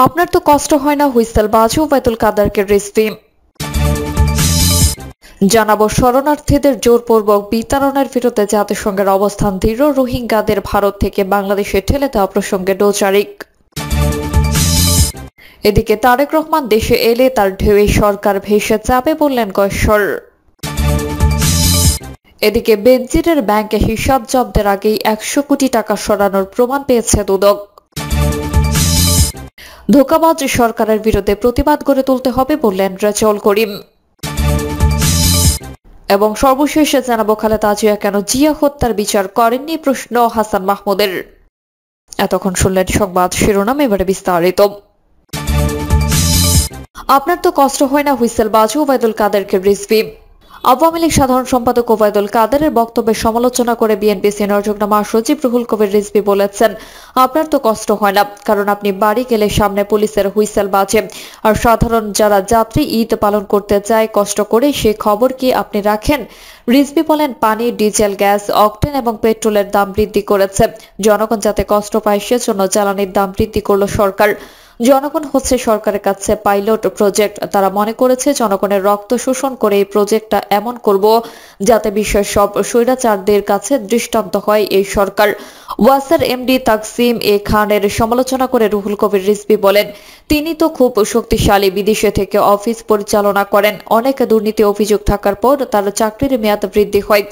আপনার তো কষ্ট হয় না হুইসেল বাজে ওবায়দুল কাদেরকে রেসিপি জানাবো। শরণার্থীদের জোরপূর্বক বিতাড়নের বিরুদ্ধে জাতিসংঘের অবস্থান দৃঢ়, রোহিঙ্গাদের ভারত থেকে বাংলাদেশে ঠেলে দেওয়া প্রসঙ্গে ডোচারিক। এদিকে তারেক রহমান দেশে এলে তার ঢেউয়ে সরকার ভেসে যাবে বললেন কৈশোর। এদিকে বেনজিরের ব্যাংকে হিসাব জব্দের আগেই 100 কোটি টাকা সরানোর প্রমাণ পেয়েছে দুদক। ধোঁকাবাজ সরকারের বিরুদ্ধে প্রতিবাদ গড়ে তুলতে হবে বললেন রেজাউল করিম। এবং সর্বশেষে জানাবো, খালেদা জিয়া কেন জিয়া হত্যার বিচার করেননি প্রশ্ন হাসান মাহমুদের। এতক্ষণ শুনলেন সংবাদ শিরোনাম, এবারে বিস্তারিত। আপনার তো কষ্ট হয় না হুইসেল বাজে ওবায়দুল কাদেরকে রিজভী। আওয়ামী লীগ সাধারণ সম্পাদক ওবায়দুল কাদেরের বক্তব্যের সমালোচনা করে বিএনপি সিনিয়র যুগ্ম মহাসচিব রুহুল কবির রিজভী বলেছেন, আপনার তো কষ্ট হয় না কারণ আপনি বাড়ি গেলে সামনে পুলিশের হুইসেল বাজে, আর সাধারণ যারা যাত্রী ঈদ পালন করতে চায় কষ্ট করে সে খবর কি আপনি রাখেন? রিজভী বলেন, পানি, ডিজেল, গ্যাস, অকটেন এবং পেট্রোলের দাম বৃদ্ধি করেছে। জনগণ যাতে কষ্ট পায় সেজন্য জ্বালানির দাম বৃদ্ধি করল সরকার। জনগণ হচ্ছে সরকারের কাছে পাইলট প্রজেক্ট। তারা মনে করেছে জনগণের রক্ত শোষণ করে এই প্রজেক্টটা এমন করব যাতে বিশ্বের সব স্বৈরাচারদের কাছে দৃষ্টান্ত হয় এই সরকার। ওয়াসার এমডি তাকসিম এ খানের সমালোচনা করে রুহুল কবির রিজভী বলেন, তিনি তো খুব শক্তিশালী, বিদেশে থেকে অফিস পরিচালনা করেন, অনেক দুর্নীতি অভিযোগ থাকার পর তার চাকরির মেয়াদ বৃদ্ধি হয়।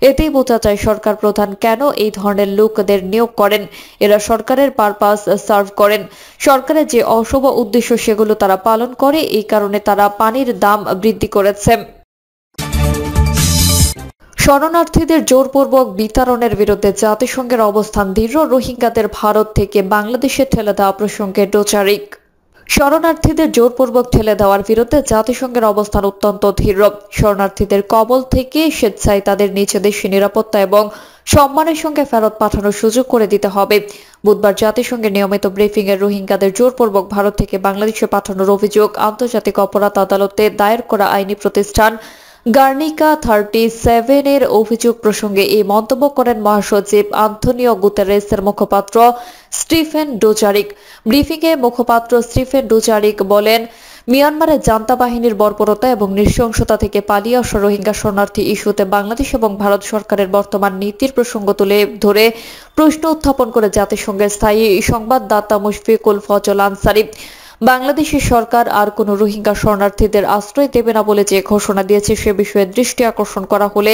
এতেই বোঝা যায় সরকার প্রধান কেন এই ধরনের লোকদের নিয়োগ করেন। এরা সরকারের পারপাস সার্ভ করেন। সরকারের যে অশুভ উদ্দেশ্য সেগুলো তারা পালন করে, এই কারণে তারা পানির দাম বৃদ্ধি করেছে। শরণার্থীদের জোরপূর্বক বিতাড়নের বিরুদ্ধে জাতিসংঘের অবস্থান দৃঢ়, রোহিঙ্গাদের ভারত থেকে বাংলাদেশে ঠেলে দেওয়া প্রসঙ্গে ডোচারিক। শরণার্থীদের জোরপূর্বক ঠেলে দেওয়ার বিরুদ্ধে জাতিসংঘের অবস্থান অত্যন্ত দৃঢ়। শরণার্থীদের কবল থেকে স্বেচ্ছায় তাদের নিজ দেশে নিরাপত্তা এবং সম্মানের সঙ্গে ফেরত পাঠানোর সুযোগ করে দিতে হবে। বুধবার জাতিসংঘের নিয়মিত ব্রিফিং এ রোহিঙ্গাদের জোরপূর্বক ভারত থেকে বাংলাদেশে পাঠানোর অভিযোগ আন্তর্জাতিক অপরাধ আদালতে দায়ের করা আইনি প্রতিষ্ঠান গার্নিকা 37 এর অভিযোগ প্রসঙ্গে এই মন্তব্য করেন মহাসচিব আন্তোনিও গুতেরেসের মুখপাত্র স্টিফেন ডুজারিক। ব্রিফিংয়ে মুখপাত্র স্টিফেন ডুজারিক বলেন, মিয়ানমারের জান্তা বাহিনীর বর্বরতা এবং নৃশংসতা থেকে পালিয়ে আসা রোহিঙ্গা শরণার্থী ইস্যুতে বাংলাদেশ এবং ভারত সরকারের বর্তমান নীতির প্রসঙ্গ তুলে ধরে প্রশ্ন উত্থাপন করে জাতিসংঘের স্থায়ী সংবাদদাতা মুশফিকুল ফজল আনসারি বাংলাদেশের সরকার আর কোন রোহিঙ্গা শরণার্থীদের আশ্রয় দেবে না বলে যে ঘোষণা দিয়েছে সে বিষয়ে দৃষ্টি আকর্ষণ করা হলে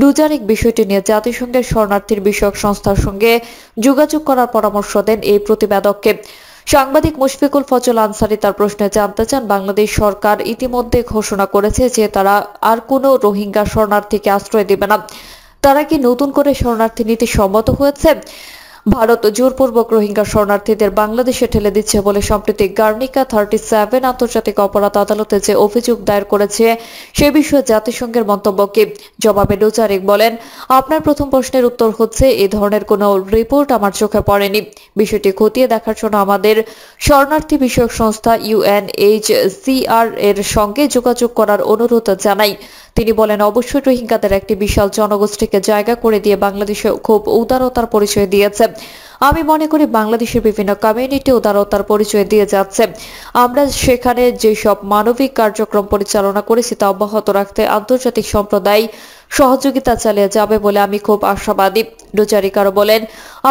ডুজারিক বিষয়টি নিয়ে জাতিসংঘের শরণার্থীর বিষয়ক সংস্থার সঙ্গে যোগাযোগ করার পরামর্শ দেন এই প্রতিবেদককে। সাংবাদিক মুশফিকুল ফজল আনসারি তার প্রশ্নে জানতে চান, বাংলাদেশ সরকার ইতিমধ্যে ঘোষণা করেছে যে তারা আর কোনো রোহিঙ্গা শরণার্থীকে আশ্রয় দেবে না। তারা কি নতুন করে শরণার্থী নীতি সম্মত হয়েছে? ভারত জোরপূর্বক রোহিঙ্গা শরণার্থীদের বাংলাদেশে ঠেলে দিচ্ছে বলে সম্প্রতি গার্নিকা 37 আন্তর্জাতিক অপরাধ আদালতে যে অভিযোগ দায়ের করেছে সে বিষয়ে জাতিসংঘের মন্তব্যকে জবাবে ডুজারিক বলেন, আপনার প্রথম প্রশ্নের উত্তর হচ্ছে এই ধরনের কোনো রিপোর্ট আমার চোখে পড়েনি। বিষয়টি খতিয়ে দেখার জন্য আমাদের শরণার্থী বিষয়ক সংস্থা UNHCR এর সঙ্গে যোগাযোগ করার অনুরোধ জানাই। তিনি বলেন, অবশ্যই রোহিঙ্গাদের একটি বিশাল জনগোষ্ঠীকে জায়গা করে দিয়ে বাংলাদেশে খুব উদারতার পরিচয় দিয়েছে। আমি মনে করি বাংলাদেশের বিভিন্ন কমিউনিটি উদারতার পরিচয় দিয়ে যাচ্ছে। আমরা সেখানে যেসব মানবিক কার্যক্রম পরিচালনা করেছি তা অব্যাহত রাখতে আন্তর্জাতিক সম্প্রদায় সহযোগিতা চালিয়ে যাবে বলে আমি খুব আশাবাদী। ডুজারিক আরো বলেন,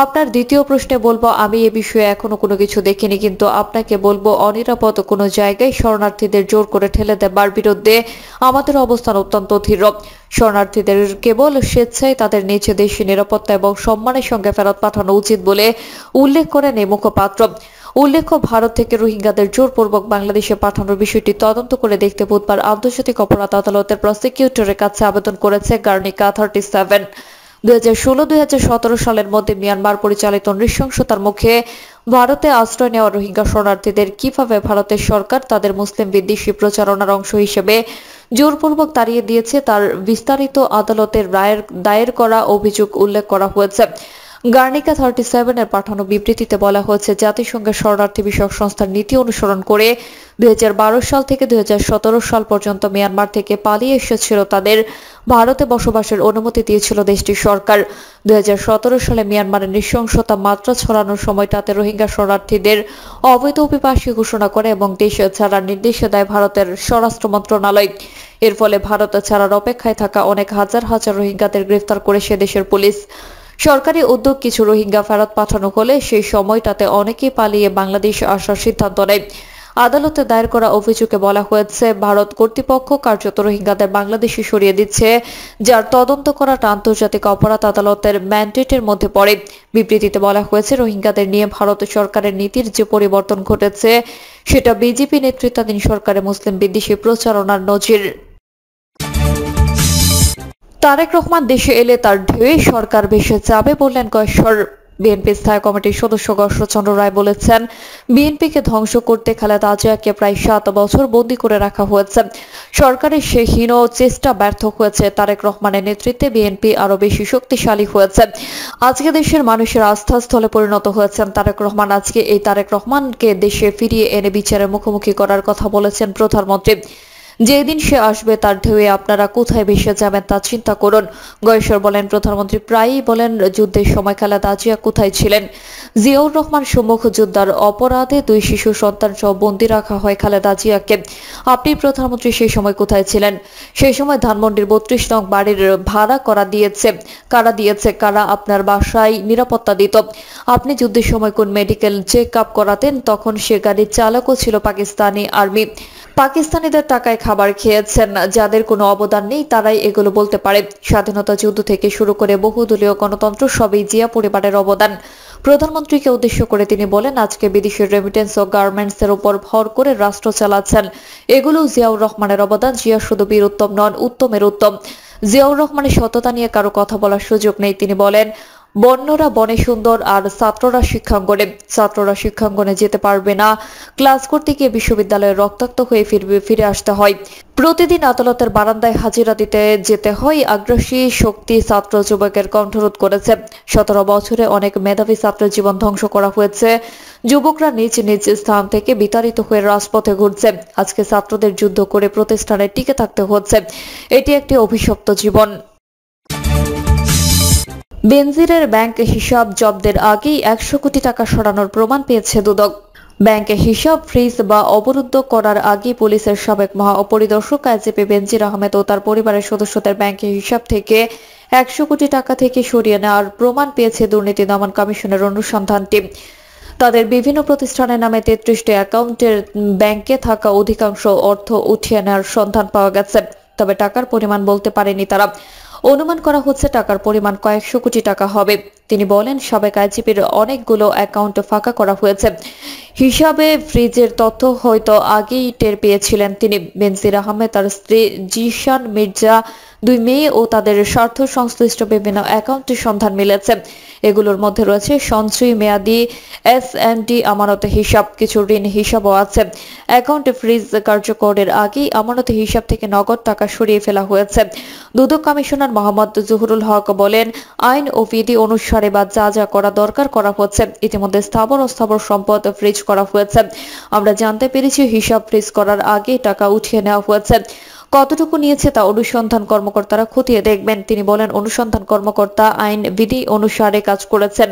আপনার দ্বিতীয় প্রশ্নে বলবো, আমি এ বিষয়ে এখনো কোনো কিছু দেখিনি, কিন্তু আপনাকে বলবো অনিরাপদ কোনো জায়গায় শরণার্থীদের জোর করে ঠেলে দেবার বিরুদ্ধে আমাদের অবস্থান অত্যন্ত দৃঢ়। শরণার্থীদের কেবল স্বেচ্ছায় তাদের নিজ দেশে নিরাপত্তা এবং সম্মানের সঙ্গে ফেরত পাঠানো উচিত বলে উল্লেখ করেন এই মুখপাত্র। উল্লেখ্য, ভারত থেকে রোহিঙ্গাদের জোরপূর্বক বাংলাদেশে পাঠানোর বিষয়টি তদন্ত করে দেখতে বুধবার আন্তর্জাতিক অপরাধ আদালতের প্রসিকিউটরের কাছে আবেদন করেছে গার্নিকা 37। 2016-2017 সালের মধ্যে মিয়ানমার পরিচালিত নৃশংসতার মুখে ভারতে আশ্রয় নেওয়া রোহিঙ্গা শরণার্থীদের কিভাবে ভারতের সরকার তাদের মুসলিম বিদ্বেষী প্রচারণার অংশ হিসেবে জোরপূর্বক তাড়িয়ে দিয়েছে তার বিস্তারিত আদালতের দায়ের করা অভিযোগ উল্লেখ করা হয়েছে। গার্নিকা 37 এর পাঠানো বিবৃতিতে বলা হয়েছে, জাতিসংঘের শরণার্থী বিষয়ক সংস্থার নীতি অনুসরণ করে 2012 সাল থেকে 2017 সাল পর্যন্ত মিয়ানমার থেকে পালিয়ে এসেছিল তাদের ভারতে বসবাসের অনুমতি দিয়েছিল দেশটির সরকার। 2017 সালে মিয়ানমারের নৃশংসতা মাত্রা ছড়ানোর সময়টাতে রোহিঙ্গা শরণার্থীদের অবৈধ অভিবাসী ঘোষণা করে এবং দেশে ছাড়ার নির্দেশ দেয় ভারতের স্বরাষ্ট্র মন্ত্রণালয়। এর ফলে ভারতে ছাড়ার অপেক্ষায় থাকা অনেক হাজার হাজার রোহিঙ্গাদের গ্রেফতার করে সে দেশের পুলিশ। সরকারি উদ্যোগ কিছু রোহিঙ্গা ফেরত পাঠানো হলে সেই সময়টাতে অনেকেই পালিয়ে বাংলাদেশ আসার সিদ্ধান্ত নেয়। আদালতে দায়ের করা অভিযোগে বলা হয়েছে, ভারত কর্তৃপক্ষ কার্যত রোহিঙ্গাদের বাংলাদেশে সরিয়ে দিচ্ছে, যার তদন্ত করাটা আন্তর্জাতিক অপরাধ আদালতের ম্যান্ডেটের মধ্যে পড়ে। বিবৃতিতে বলা হয়েছে, রোহিঙ্গাদের নিয়ে ভারত সরকারের নীতির যে পরিবর্তন ঘটেছে সেটা বিজেপি নেতৃত্বাধীন সরকারের মুসলিম বিদ্বেষী প্রচারণার নজির। তারেক রহমান দেশে এলে তার ঢেউয়ে সরকার ভেসে যাবে বললেন কয়েশ্বর। বিএনপি স্থায়ী কমিটির সদস্য গর্ষচন্দ্র রায় বলেছেন, বিএনপিকে ধ্বংস করতে খালেদা জিয়াকে প্রায় 7 বছর বন্দী করে রাখা হয়েছে। সরকারের সেই হীন চেষ্টা ব্যর্থ হয়েছে। তারেক রহমানের নেতৃত্বে বিএনপি আরো বেশি শক্তিশালী হয়েছে। আজকে দেশের মানুষের আস্থাস্থলে পরিণত হয়েছেন তারেক রহমান। আজকে এই তারেক রহমানকে দেশে ফিরিয়ে এনে বিচারের মুখোমুখি করার কথা বলেছেন প্রধানমন্ত্রী। যেদিন সে আসবে তার ঢেউয়ে আপনারা কোথায় ভেসে যাবেন তা চিন্তা করুন। গয়েশ্বর বলেন, প্রধানমন্ত্রী প্রায়ই বলেন যুদ্ধের সময় খালেদা জিয়া কোথায় ছিলেন। জিয়াউর রহমান সম্মুখ যোদ্ধার অপরাধে 2 শিশু সন্তান সহ বন্দী রাখা হয় খালেদা জিয়াকে। আপনি প্রধানমন্ত্রী সেই সময় কোথায় ছিলেন? সেই সময় ধানমন্ডির 32 নং বাড়ির ভাড়া কারা দিয়েছে? কারা আপনার বাসায় নিরাপত্তা দিত? আপনি যুদ্ধের সময় কোন মেডিকেল চেক আপ করাতেন? তখন সে গাড়ির চালকও ছিল পাকিস্তানি আর্মি। পাকিস্তানিদের টাকায় খাবার খেয়েছেন। যাদের কোনো অবদান নেই তারাই এগুলো বলতে পারে। স্বাধীনতা যুদ্ধ থেকে শুরু করে বহুদলীয় গণতন্ত্র সবই জিয়া পরিবারের অবদান। প্রধানমন্ত্রীকে উদ্দেশ্য করে তিনি বলেন, আজকে বিদেশের রেমিটেন্স ও গার্মেন্টসের উপর ভর করে রাষ্ট্র চালাচ্ছেন। এগুলো জিয়াউর রহমানের অবদান। জিয়া শুধু বীর উত্তম নন, উত্তমের উত্তম। জিয়াউর রহমানের সততা নিয়ে কারো কথা বলার সুযোগ নেই। তিনি বলেন, বন্যরা বনে সুন্দর আর ছাত্ররা শিক্ষাঙ্গনে যেতে পারবে না। ক্লাস করতে গিয়ে বিশ্ববিদ্যালয়ে রক্তাক্ত হয়ে ফিরে আসতে হয়। প্রতিদিন আদালতের বারান্দায় হাজিরা দিতে যেতে হয়। আগ্রাসী শক্তি ছাত্র যুবকের কণ্ঠরোধ করেছে। 17 বছরে অনেক মেধাবী ছাত্রের জীবন ধ্বংস করা হয়েছে। যুবকরা নিজ নিজ স্থান থেকে বিতাড়িত হয়ে রাজপথে ঘুরছে। আজকে ছাত্রদের যুদ্ধ করে প্রতিষ্ঠানে টিকে থাকতে হচ্ছে। এটি একটি অভিশপ্ত জীবন। বেনজিরের ব্যাংক হিসাব জব্দের আগেই 100 কোটি টাকা সরানোর প্রমাণ পেয়েছে দুদক। ব্যাংকে হিসাব ফ্রিজ বা অবরুদ্ধ করার আগে পুলিশের সাবেক মহা পরিদর্শক আইজিপি বেনজির আহমেদ ও তার পরিবারের সদস্যদের ব্যাংকে হিসাব থেকে 100 কোটি টাকা থেকে সরিয়ে নেওয়ার প্রমাণ পেয়েছে দুর্নীতি দমন কমিশনের অনুসন্ধান টিম। তাদের বিভিন্ন প্রতিষ্ঠানের নামে 33টি অ্যাকাউন্টের ব্যাংকে থাকা অধিকাংশ অর্থ উঠিয়ে নেওয়ার সন্ধান পাওয়া গেছে। তবে টাকার পরিমাণ বলতে পারেনি তারা। অনুমান করা হচ্ছে টাকার পরিমাণ কয়েকশো কোটি টাকা হবে। তিনি বলেন, সাবেক আইজিপির অনেকগুলো অ্যাকাউন্ট ফাঁকা করা হয়েছে। হিসাবে ফ্রিজের তথ্য হয়তো আগেই টের পেয়েছিলেন তিনি। বেনজির আহমেদ, তার স্ত্রী জিশান মির্জা, 2 মেয়ে ও তাদের স্বার্থ সংশ্লিষ্ট বিভিন্ন অ্যাকাউন্টের সন্ধান মিলেছে। এগুলোর মধ্যে রয়েছে সঞ্চয়ী, মেয়াদি, এস&ডি, আমানতের হিসাব, কিছু ঋণ হিসাবও আছে। অ্যাকাউন্ট ফ্রিজ কার্যকরের আগেই আমানতের হিসাব থেকে নগদ টাকা সরিয়ে ফেলা হয়েছে। দুদক কমিশনার মোহাম্মদ জহুরুল হক বলেন, আইন ও বিধি অনুসারে বা যা যা করা দরকার করা হচ্ছে। ইতিমধ্যে স্থাবর অস্থাবর সম্পদ ফ্রিজ করা হয়েছে। আমরা জানতে পেরেছি হিসাব ফ্রিজ করার আগে টাকা উঠিয়ে নেওয়া হয়েছে। কতটুকু নিয়েছে তা অনুসন্ধান কর্মকর্তারা খতিয়ে দেখবেন। তিনি বলেন, অনুসন্ধান কর্মকর্তা আইন বিধি অনুসারে কাজ করেছেন।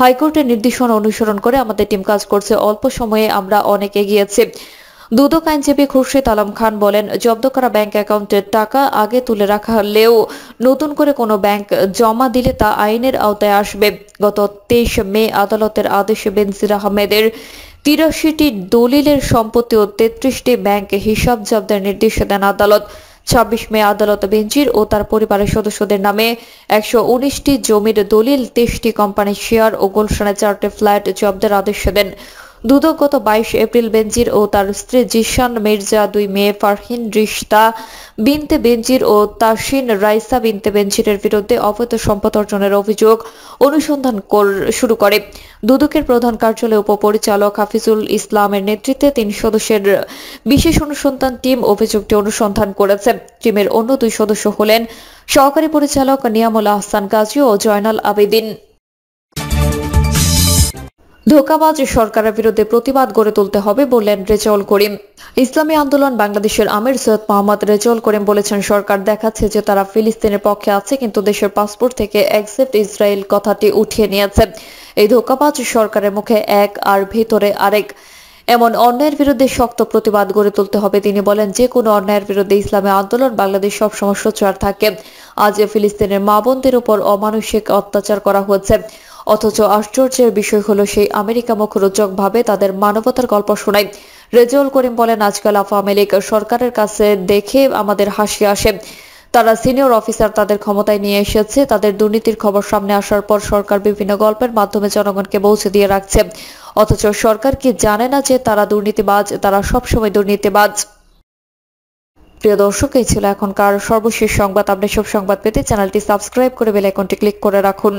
হাইকোর্টের নির্দেশনা অনুসরণ করে আমাদের টিম কাজ করছে। অল্প সময়ে আমরা অনেক এগিয়েছি। দুদক আইনজীবী খুরশিদ আলম খান বলেন, জব্দ করা ব্যাংক অ্যাকাউন্টের টাকা আগে তুলে রাখা হলেও নতুন করে কোনো ব্যাংক জমা দিলে তা আইনের আওতায় আসবে। গত 23 মে আদালতের আদেশে বেনজির আহমেদের 83টি দলিলের সম্পত্তি ও 33টি ব্যাংক হিসাব জব্দের নির্দেশ দেন আদালত। 26 মে আদালত বেনজির ও তার পরিবারের সদস্যদের নামে 119টি জমির দলিল, 23টি কোম্পানির শেয়ার ও গুলশানে 4টি ফ্ল্যাট জব্দের আদেশ দেন। দুদক গত 22 এপ্রিল বেনজির ও তার স্ত্রী জিশান মির্জা, 2 মেয়ে ফারহিন রিশতা বিনতে বেনজির ও তাসিন রাইসা বিনতে বেনজিরের বিরুদ্ধে অবৈধ সম্পদ অর্জনের অভিযোগ অনুসন্ধান শুরু করে। দুদকের প্রধান কার্যালয় উপপরিচালক হাফিজুল ইসলামের নেতৃত্বে 3 সদস্যের বিশেষ অনুসন্ধান টিম অভিযোগটি অনুসন্ধান করেছে। টিমের অন্য 2 সদস্য হলেন সহকারী পরিচালক নিয়ামুল আহসান গাজী ও জয়নাল আবেদিন। ধোঁকাবাজ সরকারের বিরুদ্ধে প্রতিবাদ গড়ে তুলতে হবে বললেন রেজাউল করিম। ইসলামী আন্দোলন বাংলাদেশের আমির সৈয়দ মোহাম্মদ রেজাউল করিম বলেছেন, সরকার দেখাচ্ছে যে তারা ফিলিস্তিনের পক্ষে আছে, কিন্তু দেশের পাসপোর্ট থেকে অ্যাকসেপ্ট ইসরায়েল কথাটি উঠিয়ে নিয়েছে। এই ধোঁকাবাজ সরকারের মুখে এক আর ভেতরে আরেক। এমন অন্যায়ের বিরুদ্ধে শক্ত প্রতিবাদ গড়ে তুলতে হবে। তিনি বলেন, যে কোনো অন্যায়ের বিরুদ্ধে ইসলামী আন্দোলন বাংলাদেশ সবসময় সোচ্চার থাকে। আজ ফিলিস্তিনের মা বোনদের উপর অমানুষিক অত্যাচার করা হচ্ছে, অথচ আশ্চর্যের বিষয় হলো সেই আমেরিকা মুখরোচকভাবে তাদের মানবতার গল্প শোনায়। রেজাউল করিম বলেন, আজকাল আওয়ামী লীগ সরকারের কাছে দেখে আমাদের হাসি আসে। তারা সিনিয়র অফিসার, তাদের ক্ষমতায় নিয়ে এসেছে, তাদের দুর্নীতির খবর সামনে আসার পর সরকার বিভিন্ন গল্পের মাধ্যমে জনগণকে পৌঁছে দিয়ে রাখছে, অথচ সরকার কি জানে না যে তারা দুর্নীতিবাজ, তারা সবসময় দুর্নীতিবাজ। প্রিয় দর্শক, এই ছিল এখনকার সর্বশেষ সংবাদ। আপনি সব সংবাদ পেতে চ্যানেলটি সাবস্ক্রাইব করে বেল আইকনটি ক্লিক করে রাখুন।